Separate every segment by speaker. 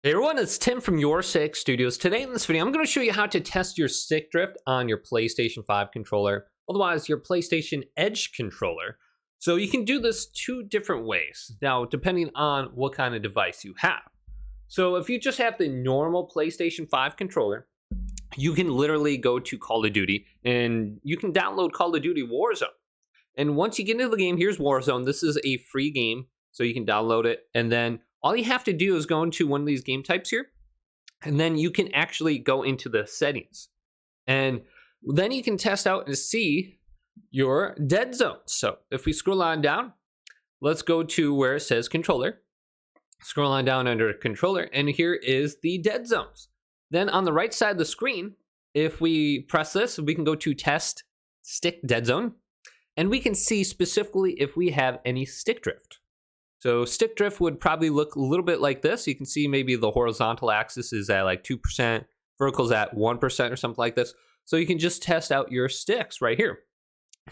Speaker 1: Hey everyone, it's Tim from Your Six Studios. Today in this video, I'm going to show you how to test your stick drift on your PlayStation 5 controller, otherwise your PlayStation Edge controller. So you can do this two different ways, now depending on what kind of device you have. So if you just have the normal PlayStation 5 controller, you can literally go to Call of Duty and you can download Call of Duty Warzone. And once you get into the game, here's Warzone. This is a free game, so you can download it, and then all you have to do is go into one of these game types here, and then you can actually go into the settings. And then you can test out and see your dead zone. So if we scroll on down, let's go to where it says controller. Scroll on down under controller, and here is the dead zones. Then on the right side of the screen, if we press this, we can go to test stick dead zone, and we can see specifically if we have any stick drift. So stick drift would probably look a little bit like this. You can see maybe the horizontal axis is at like 2%, vertical's at 1% or something like this. So you can just test out your sticks right here.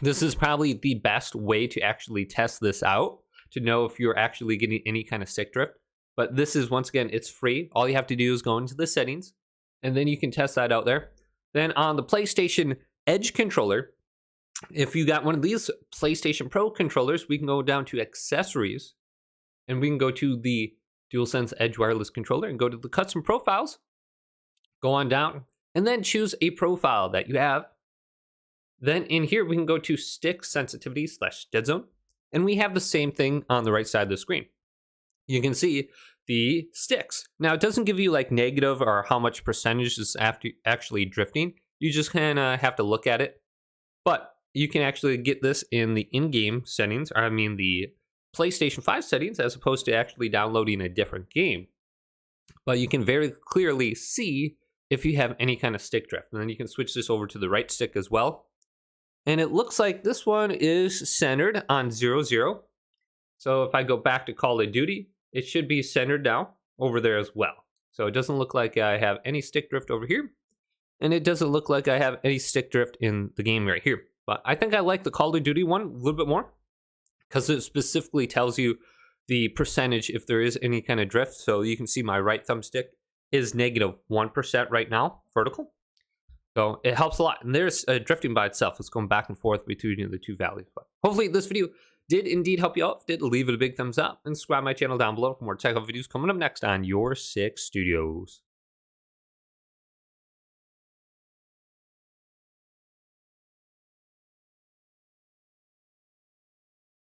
Speaker 1: This is probably the best way to actually test this out, to know if you're actually getting any kind of stick drift. But this is, once again, it's free. All you have to do is go into the settings, and then you can test that out there. Then on the PlayStation Edge controller, if you got one of these PlayStation Pro controllers, we can go down to accessories, and we can go to the DualSense Edge wireless controller and go to the custom profiles, go on down, and then choose a profile that you have. Then in here, we can go to stick sensitivity / dead zone, and we have the same thing on the right side of the screen. You can see the sticks. Now, it doesn't give you like negative or how much percentage is actually drifting. You just kind of have to look at it. But you can actually get this in the in-game settings, or I mean the PlayStation 5 settings, as opposed to actually downloading a different game. But you can very clearly see if you have any kind of stick drift. And then you can switch this over to the right stick as well. And it looks like this one is centered on 0, 0. So if I go back to Call of Duty, it should be centered now over there as well. So it doesn't look like I have any stick drift over here. And it doesn't look like I have any stick drift in the game right here. But I think I like the Call of Duty one a little bit more, because it specifically tells you the percentage if there is any kind of drift. So you can see my right thumbstick is negative 1% right now, vertical. So it helps a lot. And there's drifting by itself. It's going back and forth between the two values. But hopefully this video did indeed help you out. If it did, leave it a big thumbs up and subscribe to my channel down below for more tech videos coming up next on Your Six Studios.